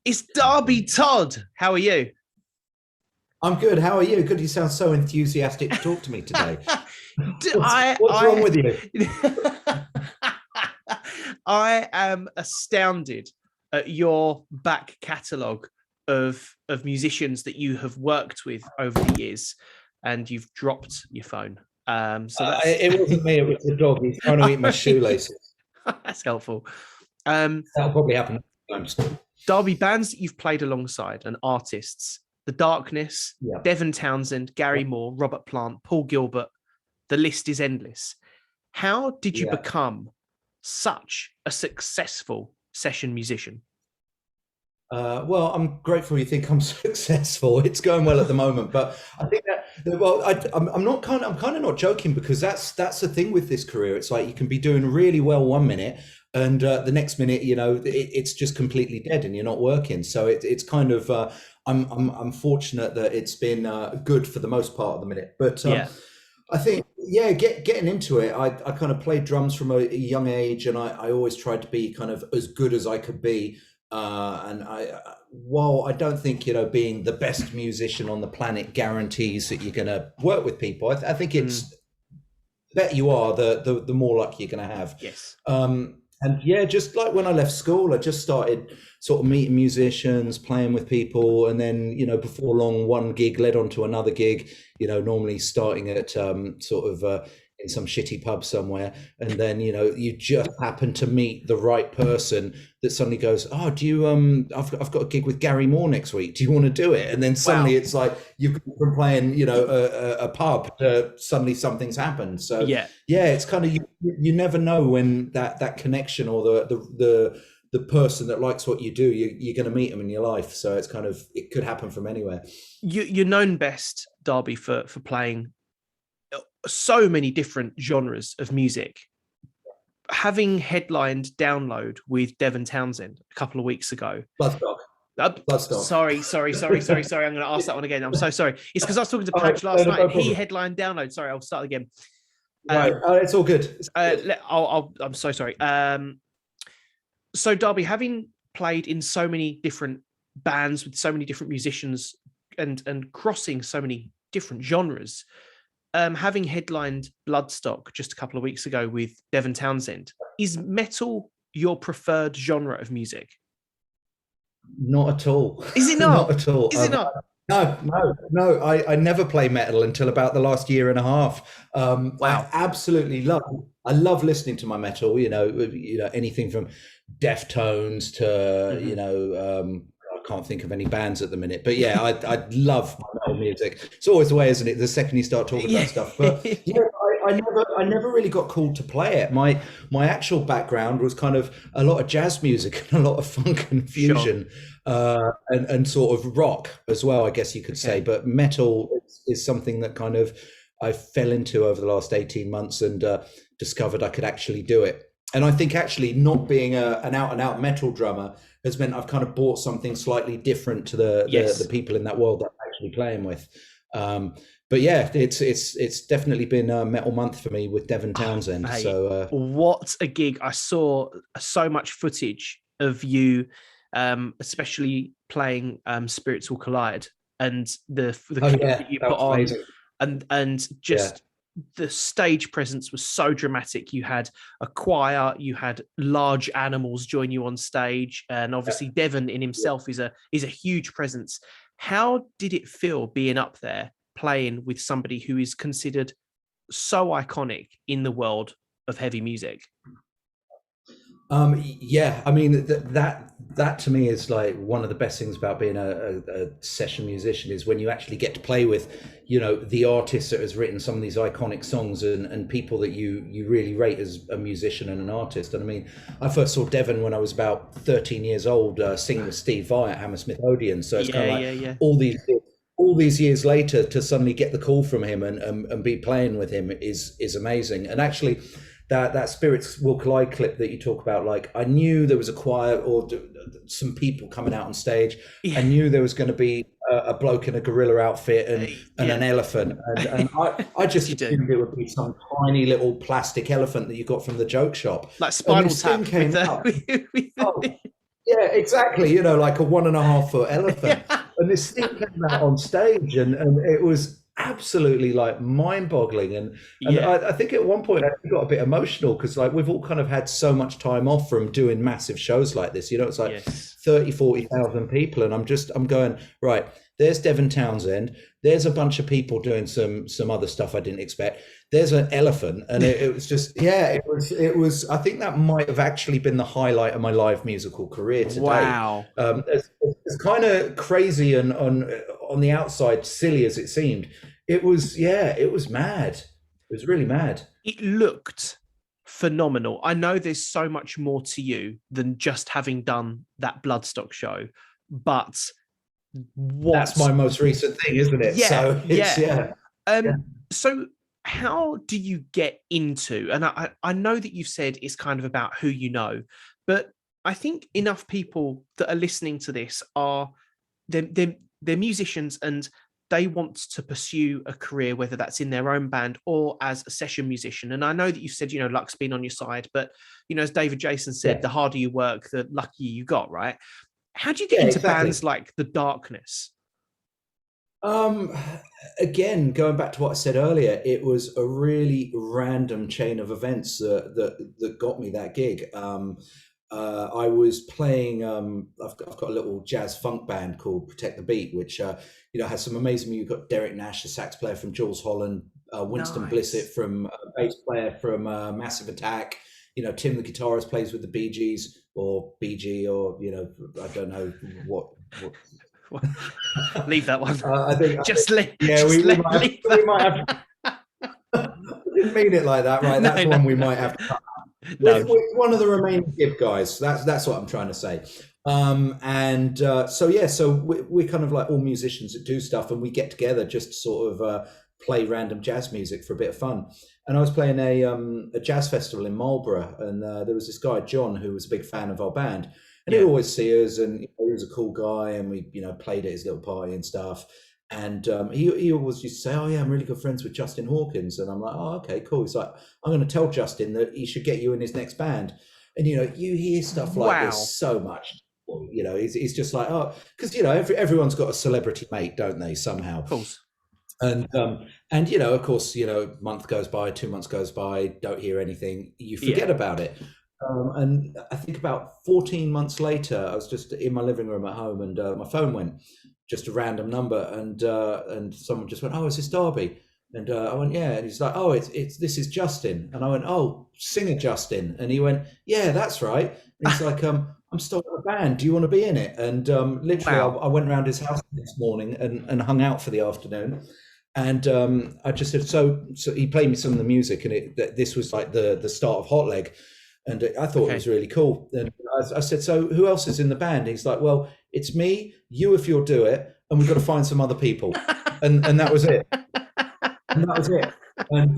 It's Darby Todd. How are you? I'm good. How are you? Good. You sound so enthusiastic to talk to me today. I What's wrong I with you? I am astounded at your back catalogue of musicians that you have worked with over the years, and you've dropped your phone. So that's It wasn't me. It was the dog. He's trying to eat my shoelaces. that's helpful. Um, That'll probably happen sometimes. Derby, bands that you've played alongside and artists: The Darkness, Yeah. Devin Townsend, Gary Moore, Robert Plant, Paul Gilbert. The list is endless. How did you Yeah. become such a successful session musician? Well, I'm grateful you think I'm successful. It's going well at the moment, but I think that well, I'm kind of not joking because that's the thing with this career. It's like you can be doing really well one minute, and the next minute, it's just completely dead, and you're not working. So it's kind of I'm fortunate that it's been good for the most part of the minute, but Yeah. I think, yeah, getting into it, I kind of played drums from a young age, and I always tried to be kind of as good as I could be. While I don't think, being the best musician on the planet guarantees that you're going to work with people, I think it's the better you are, the more luck you're going to have. Yes. And yeah, just like when I left school, I just started sort of meeting musicians, playing with people, and then before long, one gig led on to another gig. Normally starting at sort of in some shitty pub somewhere, and then you just happen to meet the right person that suddenly goes, "Oh, do you I've got a gig with Gary Moore next week. Do you want to do it?" And then suddenly it's like you've gone from playing a pub to suddenly something's happened. So Yeah. it's kind of you never know when that connection or the person that likes what you do, you're going to meet them in your life. So it's kind of, it could happen from anywhere. You're known best, Darby, for playing so many different genres of music. Having headlined Download with Devin Townsend a couple of weeks ago. Bloodstock. Sorry. I'm going to ask that one again. I'm so sorry. It's because I was talking to Patch last night, and he headlined Download. Sorry, I'll start again. Right, it's all good. I'm so sorry. So Darby, having played in so many different bands with so many different musicians and crossing so many different genres, having headlined Bloodstock just a couple of weeks ago with Devin Townsend, is metal your preferred genre of music? Not at all. Is it not? Not at all. Is it not? No. I never play metal until about the last year and a half. Wow. I love listening to my metal. Anything from Deftones to I can't think of any bands at the minute, but yeah, I love my metal music. It's always the way, isn't it? The second you start talking about stuff, but yeah, I never really got called to play it. My actual background was kind of a lot of jazz music and a lot of funk and fusion, and sort of rock as well, I guess you could say. But metal is something that kind of I fell into over the last 18 months and discovered I could actually do it. And I think actually not being an out and out metal drummer has meant I've kind of brought something slightly different to the people in that world that I'm actually playing with. But yeah, it's definitely been a metal month for me with Devin Townsend. Hey, so what a gig. I saw so much footage of you, especially playing Spirits Will Collide, and the clip that you put on amazing. and just the stage presence was so dramatic. You had a choir, you had large animals join you on stage, and obviously Devin in himself is a huge presence. How did it feel being up there playing with somebody who is considered so iconic in the world of heavy music? I mean that to me is like one of the best things about being a session musician is when you actually get to play with the artist that has written some of these iconic songs and people that you really rate as a musician and an artist. And I mean, I first saw Devin when I was about 13 years old, singing with Steve Vai at Hammersmith Odeon. So it's kind of like all these years later to suddenly get the call from him and be playing with him is amazing. And actually that Spirits Will Collide clip that you talk about, like I knew there was a choir or some people coming out on stage. I knew there was going to be a bloke in a gorilla outfit and an elephant, and I just assumed it would be some tiny little plastic elephant that you got from the joke shop. Like Spinal Tap. Came out. Yeah, exactly. You know, like a 1.5 foot elephant. And this thing came out on stage, and it was absolutely like mind boggling. And Yeah. I think at one point I got a bit emotional because like we've all kind of had so much time off from doing massive shows like this. You know, it's like Yes. 30, 40,000 people. And I'm going, right, there's Devin Townsend. There's a bunch of people doing some other stuff I didn't expect. There's an elephant, and it was just, yeah, it was. I think that might have actually been the highlight of my live musical career to date. Wow. It's kind of crazy and on the outside silly as it seemed. It was, yeah, it was mad. It was really mad. It looked phenomenal. I know there's so much more to you than just having done that Bloodstock show, but That's what? my most recent thing, isn't it? Yeah, So it's, yeah. yeah. So how do you get into? And I know that you've said it's kind of about who you know, but I think enough people that are listening to this are they're musicians and they want to pursue a career, whether that's in their own band or as a session musician. And I know that you've said, luck's been on your side, but as David Jason said, Yeah. the harder you work, the luckier you got, right? How do you get Yeah, into exactly. bands like The Darkness? Again, going back to what I said earlier, it was a really random chain of events that got me that gig. I was playing. I've got a little jazz funk band called Protect the Beat, which has some amazing. You've got Derek Nash, the sax player from Jules Holland, Winston Nice. Blissett from bass player from Massive Attack. Tim, the guitarist, plays with the Bee Gees or BG, or I don't know what. Leave that one. I think, Yeah, we might have. I didn't mean it like that, right? That's one we might have to cut. No. With one of the remaining Gibb guys. That's what I'm trying to say. So we're kind of like all musicians that do stuff, and we get together just to sort of play random jazz music for a bit of fun. And I was playing a jazz festival in Marlborough, and there was this guy John who was a big fan of our band, and he'd always see us, and he was a cool guy, and we played at his little party and stuff. And he always used to say, "Oh yeah, I'm really good friends with Justin Hawkins," and I'm like, "Oh, okay, cool." He's like, "I'm going to tell Justin that he should get you in his next band." And you hear stuff like this so much. He's just like, oh, because everyone's got a celebrity mate, don't they? Somehow. Of course. And of course, month goes by, 2 months goes by, don't hear anything, you forget about it. And I think about 14 months later, I was just in my living room at home, and my phone went, just a random number, and someone just went, "Oh, is this Darby?" And I went, "Yeah." And he's like, "Oh, this is Justin." And I went, "Oh, singer Justin." And he went, "Yeah, that's right." And he's like, "I'm starting a band. Do you want to be in it?" And literally, Wow. I went around his house this morning and hung out for the afternoon. And I just said, so he played me some of the music, and this was like the start of Hot Leg. And I thought it was really cool. And I said, "So who else is in the band?" And he's like, "Well, it's me, you if you'll do it, and we've got to find some other people." And that was it. And that was it. And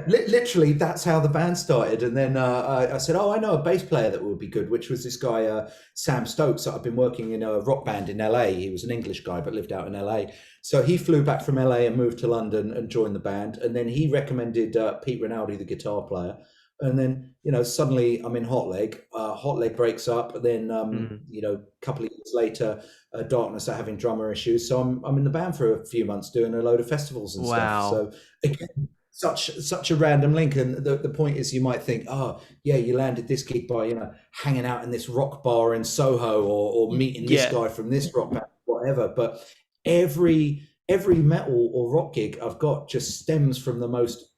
literally that's how the band started. And then I said, "Oh, I know a bass player that would be good," which was this guy, Sam Stokes, that I've been working in a rock band in LA. He was an English guy, but lived out in LA. So he flew back from LA and moved to London and joined the band. And then he recommended Pete Rinaldi, the guitar player. And then, suddenly I'm in Hot Leg. Hot Leg breaks up. And then, a couple of years later, Darkness are having drummer issues. So I'm in the band for a few months doing a load of festivals and stuff. So again, such a random link. And the point is, you might think, "Oh, yeah, you landed this gig by, hanging out in this rock bar in Soho, or meeting this guy from this rock band, whatever." But every metal or rock gig I've got just stems from the most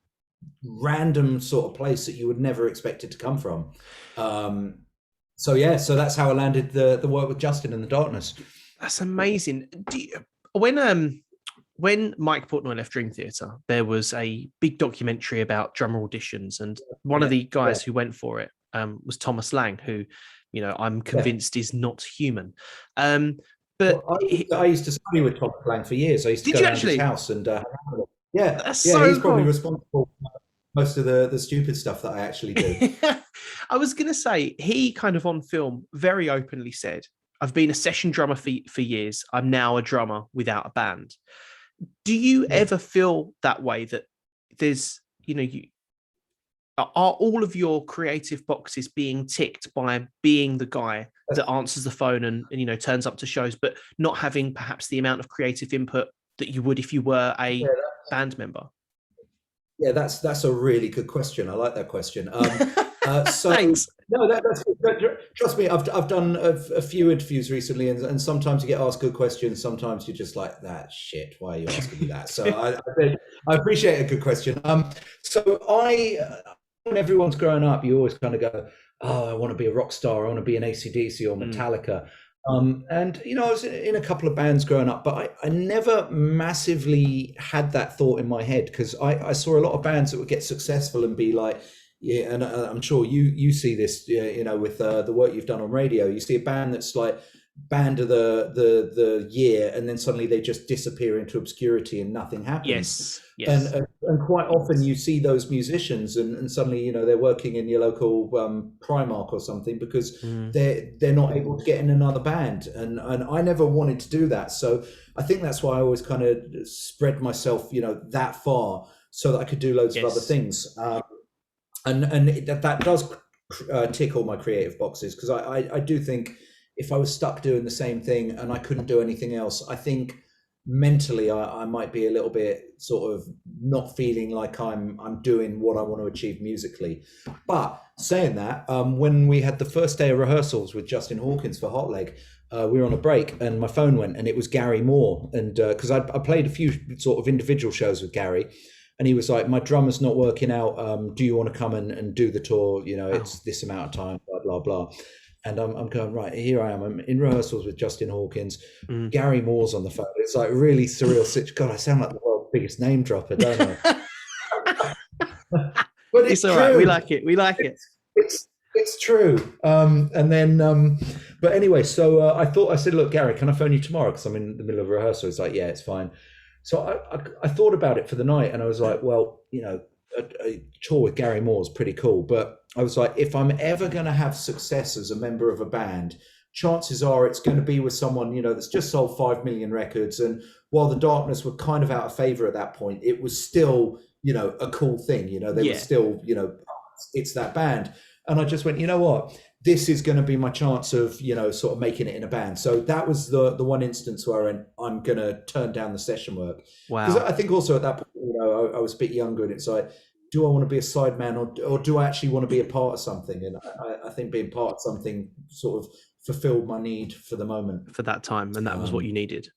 random sort of place that you would never expect it to come from. So that's how I landed the work with Justin and the Darkness. That's amazing. When Mike Portnoy left Dream Theater, there was a big documentary about drummer auditions, and one of the guys who went for it was Thomas Lang, who I'm convinced is not human. But I used to study with Thomas Lang for years. I used to go around his house and he's probably responsible for most of the stupid stuff that I actually do. I was going to say, he kind of on film very openly said, "I've been a session drummer for years. I'm now a drummer without a band." Do you ever feel that way, that there's, are all of your creative boxes being ticked by being the guy that answers the phone and turns up to shows, but not having perhaps the amount of creative input that you would if you were a band member? Yeah, that's a really good question. I like that question. So Thanks. no, that's good. Trust me, I've done a few interviews recently, and sometimes you get asked good questions. Sometimes you're just like, that shit. Why are you asking me that? So I appreciate a good question. So when everyone's growing up, you always kind of go, oh, I want to be a rock star. I want to be an AC/DC or Metallica. And I was in a couple of bands growing up, but I never massively had that thought in my head, because I saw a lot of bands that would get successful and be like, yeah, and I'm sure you see this, with the work you've done on radio. You see a band that's like band of the year, and then suddenly they just disappear into obscurity and nothing happens. Yes. And quite often you see those musicians, and suddenly they're working in your local Primark or something, because they're not able to get in another band, and I never wanted to do that. So I think that's why I always kind of spread myself that far, so that I could do loads of other things. And that does tick all my creative boxes, because I do think if I was stuck doing the same thing and I couldn't do anything else, I think mentally I might be a little bit sort of not feeling like I'm doing what I want to achieve musically. But saying that, when we had the first day of rehearsals with Justin Hawkins for Hot Leg, we were on a break and my phone went, and it was Gary Moore. And because I played a few sort of individual shows with Gary, and he was like, my drummer's not working out. Do you want to come and do the tour? It's this amount of time, blah, blah, blah. And I'm going, right, here I am. I'm in rehearsals with Justin Hawkins. Gary Moore's on the phone. It's like really surreal. God, I sound like the world's biggest name dropper, don't I? But it's all right. We like it. We like it. It's true. And then, but anyway, so I said, look, Gary, can I phone you tomorrow? Because I'm in the middle of rehearsal. He's like, yeah, it's fine. So I thought about it for the night, and I was like, well, a tour with Gary Moore is pretty cool. But I was like, if I'm ever going to have success as a member of a band, chances are it's going to be with someone, that's just sold 5 million records. And while the Darkness were kind of out of favor at that point, it was still, a cool thing. They were still, it's that band. And I just went, you know what? This is going to be my chance of, sort of making it in a band. So that was the one instance where I'm going to turn down the session work. Wow. Because I think also at that point, I was a bit younger, and it's like, do I want to be a sideman, or do I actually want to be a part of something? And I think being part of something sort of fulfilled my need for the moment. For that time, and that was what you needed.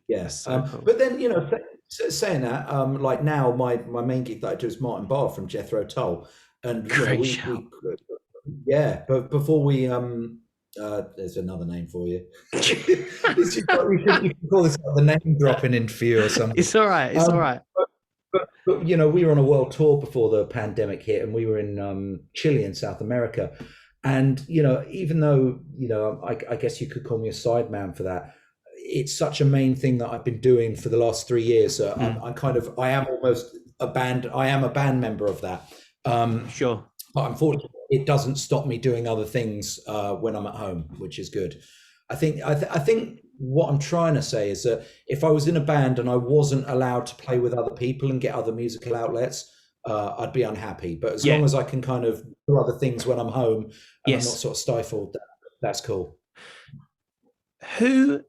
Yeah. So cool. But then, saying that, like now my main gig that I do is Martin Barr from Jethro Tull. And but before we there's another name for you. You can call this the name dropping interview or something. It's all right. It's all right. But we were on a world tour before the pandemic hit, and we were in Chile in South America. And even though I guess you could call me a sideman for that, it's such a main thing that I've been doing for the last 3 years. So I am almost a band. I am a band member of that. Sure. But unfortunately, it doesn't stop me doing other things when I'm at home, which is good. I think what I'm trying to say is that if I was in a band and I wasn't allowed to play with other people and get other musical outlets, I'd be unhappy. But as long as I can kind of do other things when I'm home and I'm not sort of stifled, that's cool. Who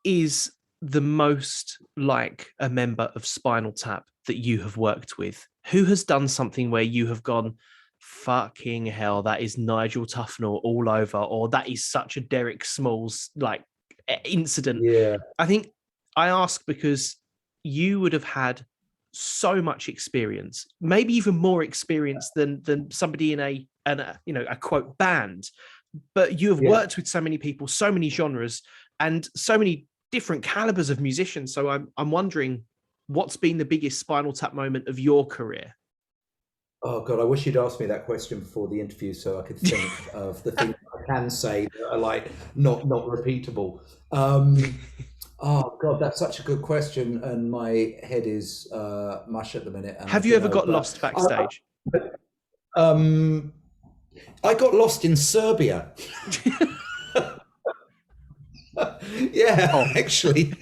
is the most like a member of Spinal Tap that you have worked with? Who has done something where you have gone, fucking hell, that is Nigel Tufnell all over, or that is such a Derek Smalls like incident? Yeah. I think I ask because you would have had so much experience, maybe even more experience than somebody in a quote band, but you have worked with so many people, so many genres, and so many different calibers of musicians. So I'm wondering, what's been the biggest Spinal Tap moment of your career? Oh God, I wish you'd asked me that question before the interview so I could think of the things I can say that are like not repeatable. Oh God, that's such a good question, and my head is mush at the minute. Have you ever got lost backstage? I got lost in Serbia. Actually,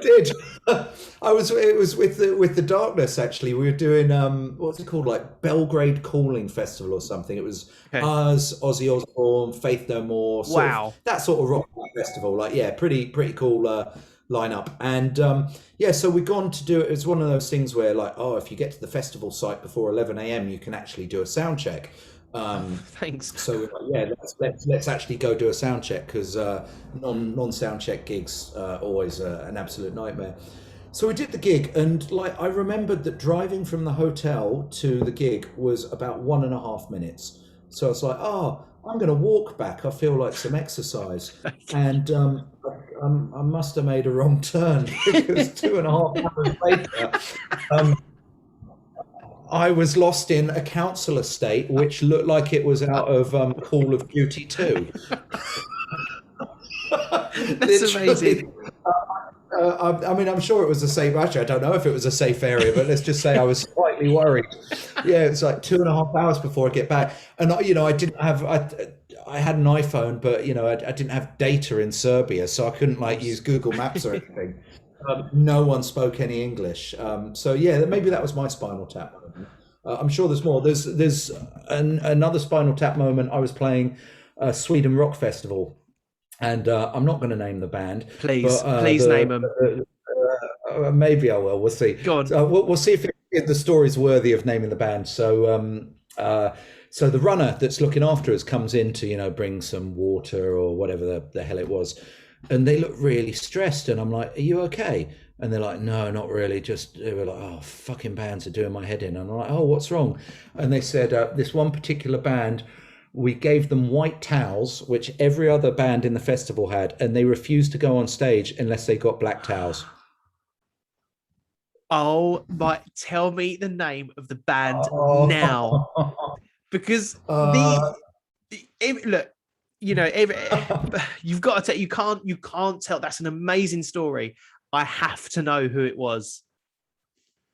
did. It was with the Darkness actually. We were doing what's it called, like Belgrade Calling Festival or something. It was us, Ozzy Osbourne, Faith No More, that sort of rock festival. Like pretty cool lineup. And so we've gone to do it. It's one of those things where like, oh, if you get to the festival site before 11 a.m, you can actually do a sound check. Thanks. So let's actually go do a sound check, because non sound check gigs always an absolute nightmare. So we did the gig, and like I remembered that driving from the hotel to the gig was about 1.5 minutes. So I was like, oh, I'm going to walk back. I feel like some exercise. And I must have made a wrong turn, because 2.5 hours later, I was lost in a council estate, which looked like it was out of Call of Duty 2. That's amazing. I mean, I'm sure it was a safe. Actually, I don't know if it was a safe area, but let's just say I was slightly worried. Yeah, it's like 2.5 hours before I get back, and I didn't have. I had an iPhone, but I didn't have data in Serbia, so I couldn't like use Google Maps or anything. No one spoke any English, so maybe that was my Spinal Tap moment. I'm sure there's more. There's another Spinal Tap moment. I was playing a Sweden Rock Festival, and I'm not going to name the band. Please name them. Maybe I will. We'll see. Go on. We'll see if the story's worthy of naming the band. So so the runner that's looking after us comes in to bring some water or whatever the hell it was. And they look really stressed, and I'm like, "Are you okay?" And they're like, "No, not really. Just," they were like, "Oh, fucking bands are doing my head in." And I'm like, "Oh, what's wrong?" And they said, "This one particular band, we gave them white towels, which every other band in the festival had, and they refused to go on stage unless they got black towels." Oh my! Tell me the name of the band now, because look. You've got to tell. You can't tell. That's an amazing story. I have to know who it was.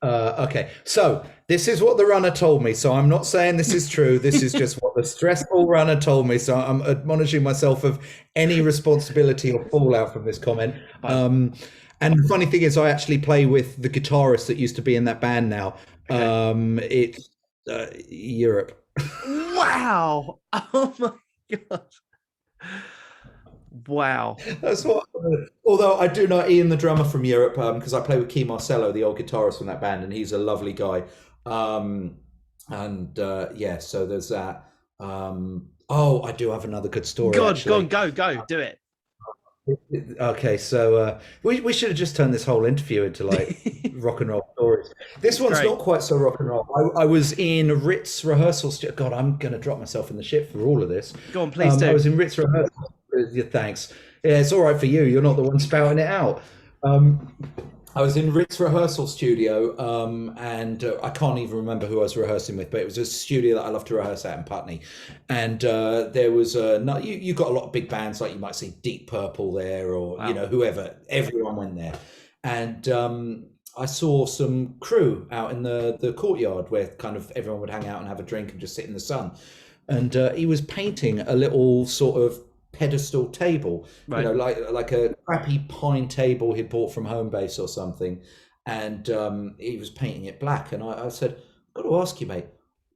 Okay, so this is what the runner told me. So I'm not saying this is true. This is just what the stressful runner told me. So I'm admonishing myself of any responsibility or fallout from this comment. And the funny thing is, I actually play with the guitarist that used to be in that band now. Okay. It's Europe. Wow! Oh my god! Wow. That's what. Although I do know Ian, the drummer from Europe, because I play with Kee Marcello, the old guitarist from that band, and he's a lovely guy. So there's that. I do have another good story. Go on, go, do it. Okay, so we should have just turned this whole interview into like rock and roll stories. This one's not quite so rock and roll. I was in Ritz rehearsal studio. God, I'm going to drop myself in the shit for all of this. Go on, please do. I was in Ritz rehearsal. Thanks. Yeah, it's all right for you. You're not the one spouting it out. I was in Ritz rehearsal studio, and I can't even remember who I was rehearsing with, but it was a studio that I love to rehearse at in Putney. And there was you got a lot of big bands, like you might see Deep Purple there, or whoever. Everyone went there, and I saw some crew out in the courtyard where kind of everyone would hang out and have a drink and just sit in the sun. And he was painting a little sort of pedestal table, right. Like a crappy pine table he'd bought from Homebase or something, and he was painting it black. And I said, "I've got to ask you, mate,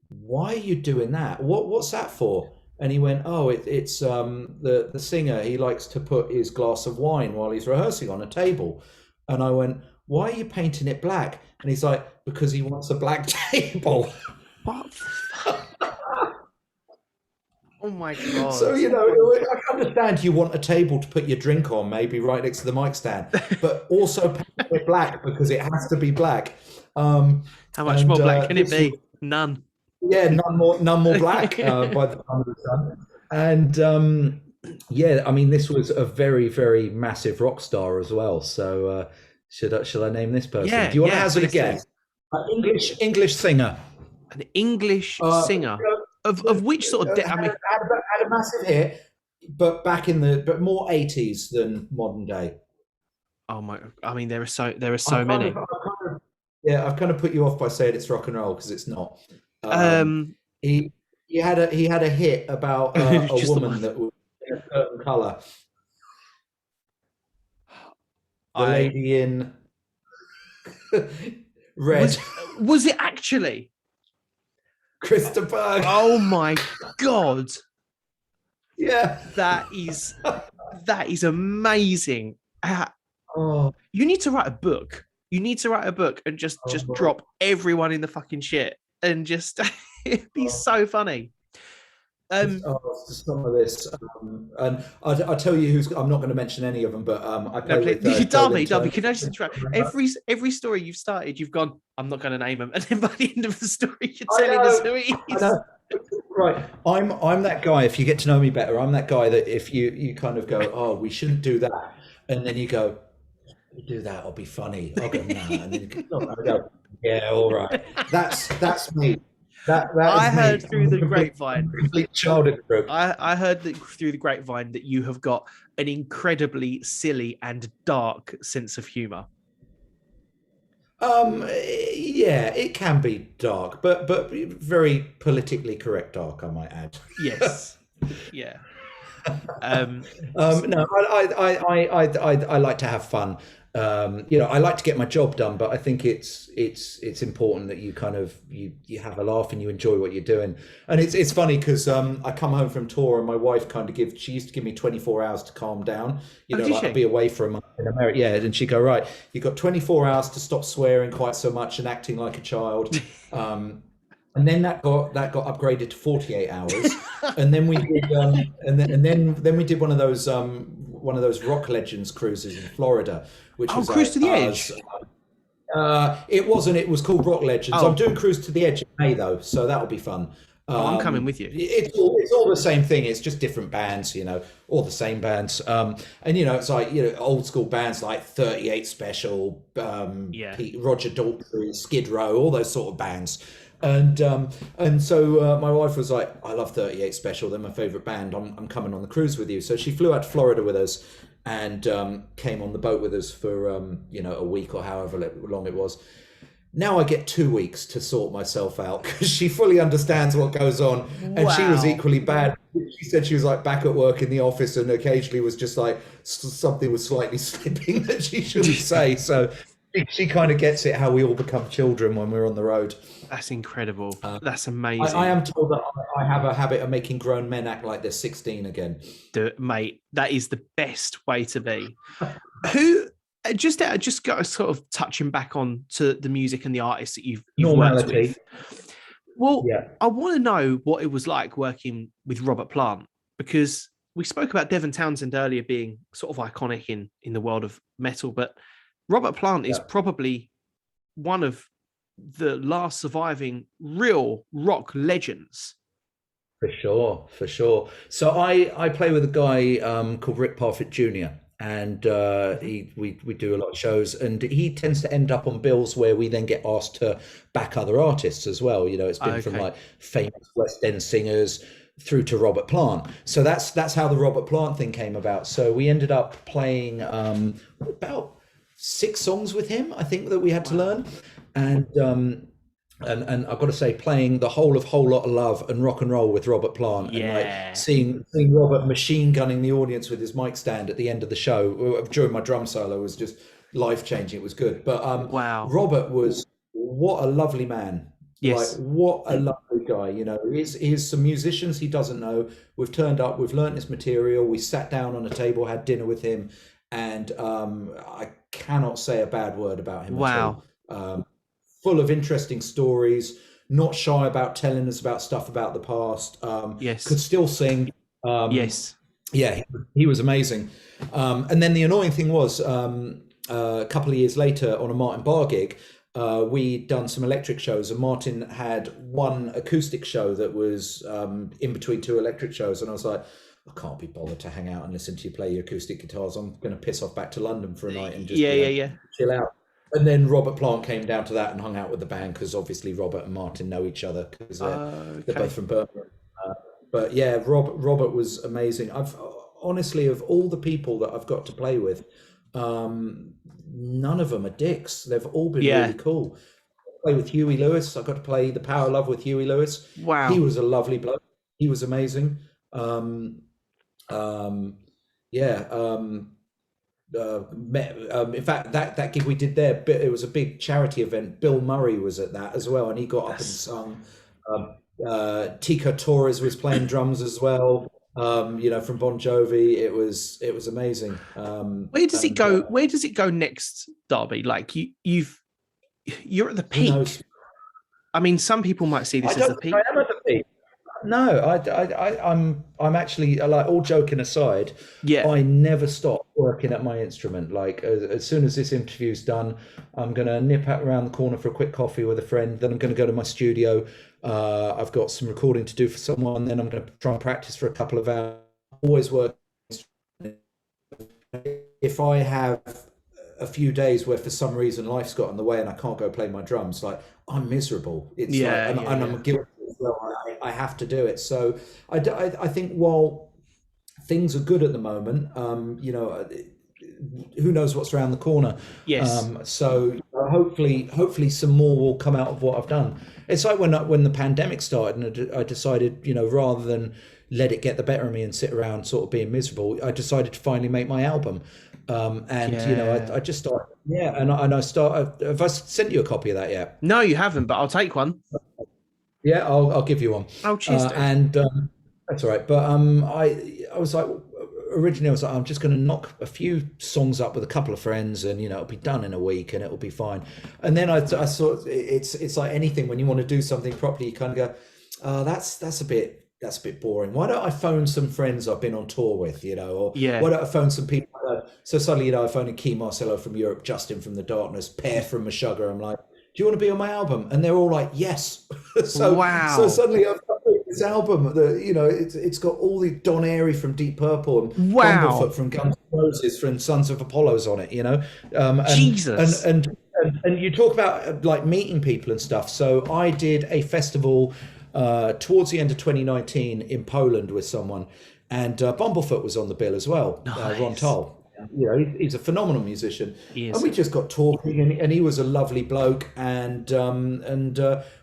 why are you doing that? What's that for?" And he went, "Oh, it's the singer, he likes to put his glass of wine while he's rehearsing on a table." And I went, "Why are you painting it black?" And he's like, "Because he wants a black table." What? Oh my god! So I understand you want a table to put your drink on, maybe right next to the mic stand, but also paint it black because it has to be black. How much more black can it be? None. Yeah, none more black by the time it was done. And I mean, this was a very, very massive rock star as well. So should I name this person? Yeah, do you want to hazard a guess? English singer. An English singer. Of which sort of? Had a massive hit, but but more 80s than modern day. Oh my! I mean, there are so many. I've kind of put you off by saying it's rock and roll because it's not. He had a hit about a woman that was in a certain color. the lady in Red. Was it actually? Krista Berg. Oh my God. Yeah. That is amazing. You need to write a book. You need to write a book and just drop everyone in the fucking shit and just it'd be so funny. Some of this, and I'll tell you who's. I'm not going to mention any of them, but I play with Darby. Can I just interrupt? Every story you've started, you've gone, I'm not going to name them, and then by the end of the story, you're telling us who he is. Right, I'm that guy. If you get to know me better, I'm that guy that if you kind of go, oh, we shouldn't do that, and then you go, you do that, I'll be funny. I'll go, nah, and then you go, yeah, all right. That's me. I heard through the grapevine. Complete childhood group. I heard through the grapevine that you have got an incredibly silly and dark sense of humor. Yeah, it can be dark, but very politically correct dark, I might add. Yes. Yeah. No, I like to have fun. I like to get my job done, but I think it's important that you kind of you have a laugh and you enjoy what you're doing. And it's funny because I come home from tour and my wife kind of she used to give me 24 hours to calm down. I'd be away for a month in America, yeah, and she'd go, right, you've got 24 hours to stop swearing quite so much and acting like a child. And then that got upgraded to 48 hours, and then we did, and then we did one of those Rock Legends cruises in Florida, which was Cruise to the Edge. It wasn't. It was called Rock Legends. I'm doing Cruise to the Edge in May though, so that'll be fun. I'm coming with you. It's all the same thing. It's just different bands, all the same bands. And it's like old school bands like 38 Special, Roger Daltrey, Skid Row, all those sort of bands. And so my wife was like, I love 38 Special. They're my favorite band. I'm coming on the cruise with you. So she flew out to Florida with us and came on the boat with us for a week or however long it was. Now I get 2 weeks to sort myself out because she fully understands what goes on. And she was equally bad. She said she was like back at work in the office and occasionally was just like something was slightly slipping that she shouldn't say. So she kind of gets it, how we all become children when we're on the road. That's incredible. That's amazing. I am told that I have a habit of making grown men act like they're 16 again. Mate, that is the best way to be. Just got sort of touching back on to the music and the artists that you've worked with. Well, I want to know what it was like working with Robert Plant, because we spoke about Devin Townsend earlier being sort of iconic in the world of metal, but Robert Plant is probably one of the last surviving real rock legends. For sure. So I play with a guy called Rick Parfitt Jr. and we do a lot of shows, and he tends to end up on bills where we then get asked to back other artists as well. It's been from like famous West End singers through to Robert Plant. So that's how the Robert Plant thing came about. So we ended up playing about 6 songs with him, I think, that we had to learn. And I've got to say, playing the whole of Whole Lot of Love and Rock and Roll with Robert Plant, and like seeing Robert machine gunning the audience with his mic stand at the end of the show during my drum solo was just life changing. It was good. But Robert was, what a lovely man. Yes. Like, what a lovely guy. Here's some musicians he doesn't know. We've turned up, we've learned his material, we sat down on a table, had dinner with him, and I cannot say a bad word about him at all. Full of interesting stories, not shy about telling us about stuff about the past. Could still sing. Yeah, he was amazing. And then the annoying thing was, a couple of years later on a Martin Barr gig, we'd done some electric shows, and Martin had one acoustic show that was in between 2 electric shows. And I was like, I can't be bothered to hang out and listen to you play your acoustic guitars. I'm going to piss off back to London for a night and just chill out. And then Robert Plant came down to that and hung out with the band, because obviously Robert and Martin know each other because they're both from Birmingham. But yeah, Robert was amazing. I've honestly, of all the people that I've got to play with, none of them are dicks. They've all been really cool. I play with Huey Lewis. I got to play The Power of Love with Huey Lewis. Wow, he was a lovely bloke. He was amazing. in fact, that gig we did there, it was a big charity event. Bill Murray was at that as well, and he got up and sung. Tika Torres was playing drums as well. From Bon Jovi. It was amazing. Where does it go? Where does it go next, Darby? Like you're at the peak. I mean, some people might see this as the peak. I am at the peak. No, I'm actually, like, all joking aside. Yeah, I never stop working at my instrument. Like as soon as this interview's done, I'm gonna nip out around the corner for a quick coffee with a friend. Then I'm gonna go to my studio. I've got some recording to do for someone. Then I'm gonna try and practice for a couple of hours. Always work. If I have a few days where for some reason life's got in the way and I can't go play my drums, like, I'm miserable. It's I'm guilty as well. I have to do it. So I think while things are good at the moment, who knows what's around the corner? Yes. So hopefully some more will come out of what I've done. It's like when the pandemic started and I decided, rather than let it get the better of me and sit around sort of being miserable, I decided to finally make my album. I just started. Yeah, and I started. Have I sent you a copy of that yet? No, you haven't, but I'll take one. Yeah, I'll give you one. Oh, cheers. That's all right. But I was like, originally I was like, I'm just going to knock a few songs up with a couple of friends, and it'll be done in a week, and it'll be fine. And then I saw it's like anything, when you want to do something properly, you kind of go, oh, that's a bit boring. Why don't I phone some friends I've been on tour with, or why don't I phone some people? So suddenly, I phoned Kee Marcello from Europe, Justin from The Darkness, Pear from Meshuggah. I'm like, do you want to be on my album? And they're all like, yes. Wow. So suddenly I've got this album that, it's got all the Don Airey from Deep Purple and Bumblefoot from Guns N' Roses from Sons of Apollos on it, Jesus. And you talk about like meeting people and stuff. So I did a festival towards the end of 2019 in Poland with someone, and Bumblefoot was on the bill as well. Nice. Ron Tull. He's a phenomenal musician, and we just got talking, and he was a lovely bloke, and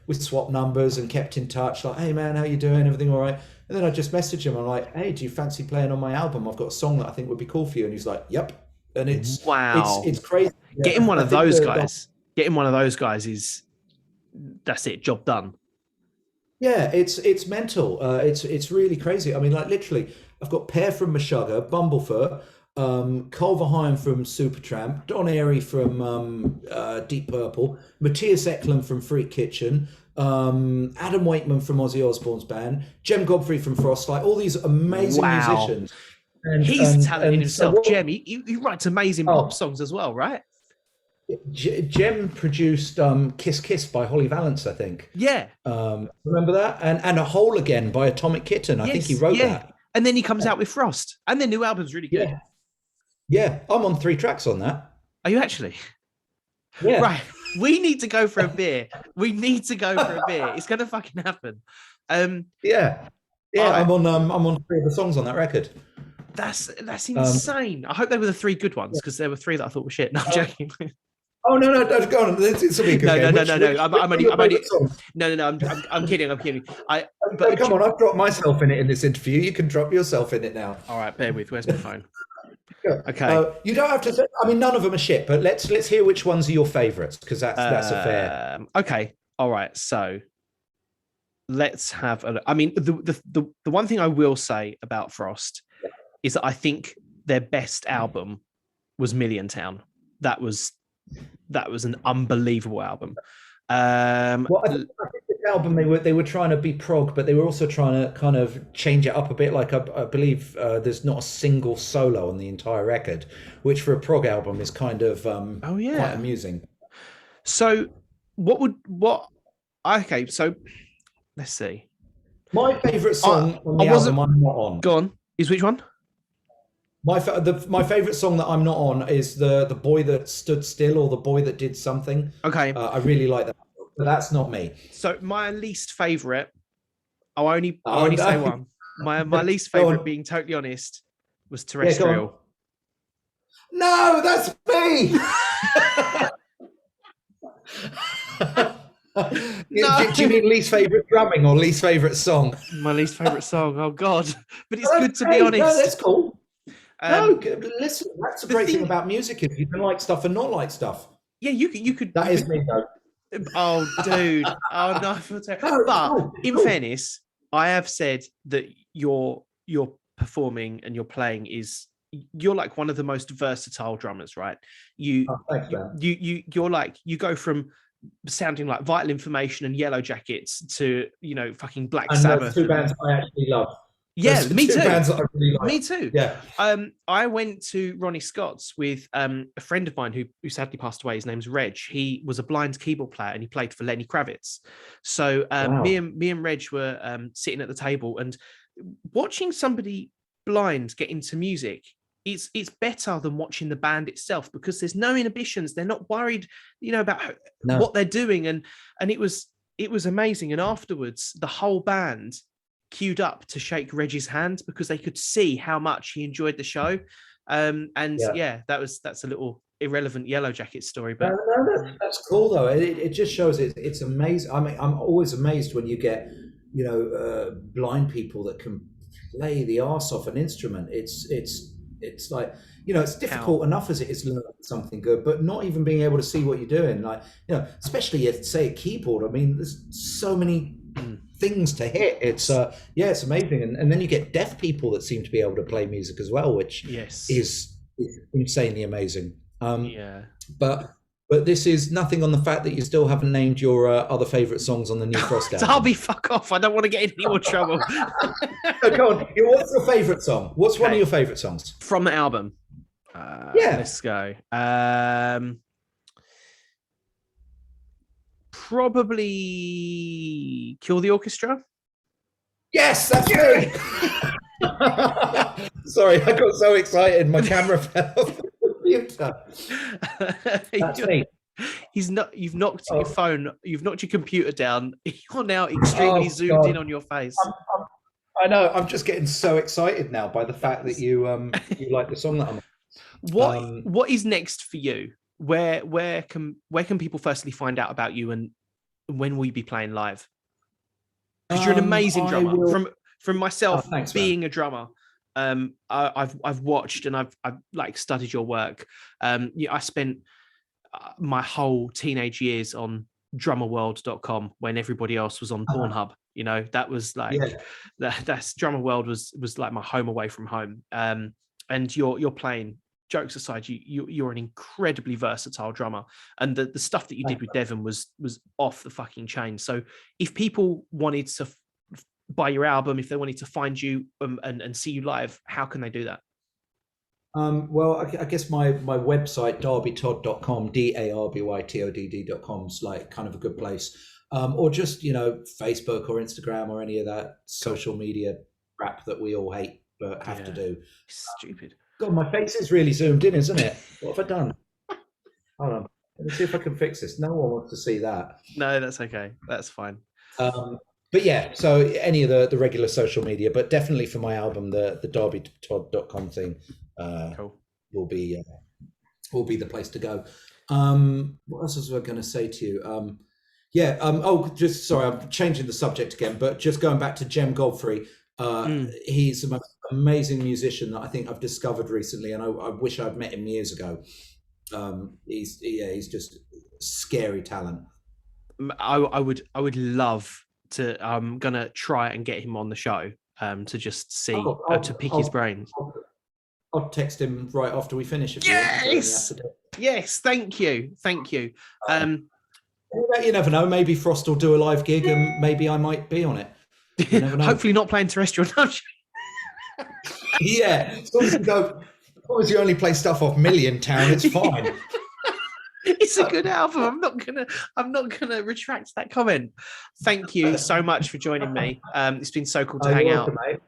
we swapped numbers and kept in touch. Like, hey man, how you doing? Everything all right? And then I just messaged him. I'm like, hey, do you fancy playing on my album? I've got a song that I think would be cool for you. And he's like, yep. And it's crazy. Getting one of those guys. Getting one of those guys that's it. Job done. Yeah, it's mental. It's really crazy. I mean, like, literally, I've got Pear from Meshuggah, Bumblefoot, Culver Heim from Supertramp, Don Airey from Deep Purple, Matthias Eklund from Freak Kitchen, Adam Wakeman from Ozzy Osbourne's band, Jem Godfrey from Frostlight, all these amazing musicians. And he's a talent in himself. Jem, he writes amazing pop songs as well, right? Jem produced Kiss Kiss by Holly Valance, I think. Yeah. Remember that? And A Hole Again by Atomic Kitten. I think he wrote that. And then he comes out with Frost. And their new album's really good. Yeah, I'm on 3 tracks on that. Are you actually? Yeah. Right. We need to go for a beer. It's going to fucking happen. Yeah. Right. I'm on 3 of the songs on that record. That's insane. I hope they were the 3 good ones, because there were 3 that I thought were shit. No, I'm joking. Oh no, go on. It's a big game. No. I'm kidding. Come on, I've dropped myself in it in this interview. You can drop yourself in it now. All right, bear with. Where's my phone? Okay. You don't have to. I mean, none of them are shit, but let's hear which ones are your favourites, because that's a fair. Okay. All right. So let's have a. I mean, the one thing I will say about Frost is that I think their best album was Milliontown. That was an unbelievable album. I think this album they were trying to be prog, but they were also trying to kind of change it up a bit. Like I believe there's not a single solo on the entire record, which for a prog album is kind of quite amusing. So okay, so let's see. My favourite song on the album I'm not on. Go on. Is which one? My favourite song that I'm not on is the Boy That Stood Still, or The Boy That Did Something. Okay. I really like that, but that's not me. So my least favourite, I'll only say one. My least favourite, being totally honest, was Terrestrial. No, that's me. No. Do you mean least favourite drumming or least favourite song? My least favourite song. Oh God! But it's good to be honest. No, that's cool. No, listen, that's the great thing about music is you can like stuff and not like stuff. Yeah, you could. That is me, though. Oh, dude. Oh no, I feel terrible. No, But in fairness, I have said that your performing and your playing you're like one of the most versatile drummers, right? Thanks, man. You're like, you go from sounding like Vital Information and Yellow Jackets to, fucking Black Sabbath. Two bands I actually love. Yeah, me too. Bands that I really like. Me too. Yeah. I went to Ronnie Scott's with a friend of mine who sadly passed away. His name's Reg. He was a blind keyboard player and he played for Lenny Kravitz. So Wow. me and Reg were sitting at the table, and watching somebody blind get into music, it's better than watching the band itself, because there's no inhibitions. They're not worried, about what they're doing, and it was amazing. And afterwards, the whole band queued up to shake Reggie's hand because they could see how much he enjoyed the show. That's a little irrelevant Yellow Jacket story, but that's cool though. It just shows it's amazing. I mean, I'm always amazed when you get blind people that can play the arse off an instrument. It's like, it's difficult enough as it is learning something good, but not even being able to see what you're doing, like, especially if, say, a keyboard. I mean, there's so many things to hit. It's it's amazing. And then you get deaf people that seem to be able to play music as well, which is insanely amazing. But this is nothing on the fact that you still haven't named your other favorite songs on the new Frost album. Darby, fuck off. I don't want to get in any more trouble. No, go on. What's your favorite song? What's one of your favorite songs from the album? Let's go. Probably Kill the Orchestra. Yes, that's me. Sorry, I got so excited. My camera fell off the computer. That's me. You've knocked your phone. You've knocked your computer down. You're now extremely zoomed in on your face. I know. I'm just getting so excited now by the fact that you like the song that I'm. What is next for you? Where can people firstly find out about you, and when will you be playing live? Because you're an amazing drummer. From myself being a drummer, I've watched and I've like studied your work. I spent my whole teenage years on drummerworld.com when everybody else was on Pornhub. That was like that's Drummerworld was like my home away from home. And you're playing. Jokes aside, you're an incredibly versatile drummer, and the stuff that you did with Devin was off the fucking chain. So if people wanted to buy your album, if they wanted to find you and see you live, how can they do that? Well, I guess my website, darbytodd.com, darbytodd.com is like kind of a good place. Or just, Facebook or Instagram or any of that social media crap that we all hate but have to do. Stupid. God, my face is really zoomed in, isn't it? What have I done? Hold on. Let me see if I can fix this. No one wants to see that. No, that's okay. That's fine. But yeah, so any of the regular social media, but definitely for my album, the darbytodd.com thing will be the place to go. What else was I going to say to you? Just sorry, I'm changing the subject again, but just going back to Jem Godfrey. He's the most amazing musician that I think I've discovered recently, and I wish I'd met him years ago. He's just scary talent. I would love to. I'm gonna try and get him on the show to just see to pick his brains. I'll text him right after we finish. Yes, thank you. You never know. Maybe Frost will do a live gig, and maybe I might be on it. Hopefully not playing terrestrial. Yeah, as long as you only play stuff off Milliontown, it's fine. It's a good album. I'm not gonna retract that comment. Thank you so much for joining me. It's been so cool to hang out. Mate.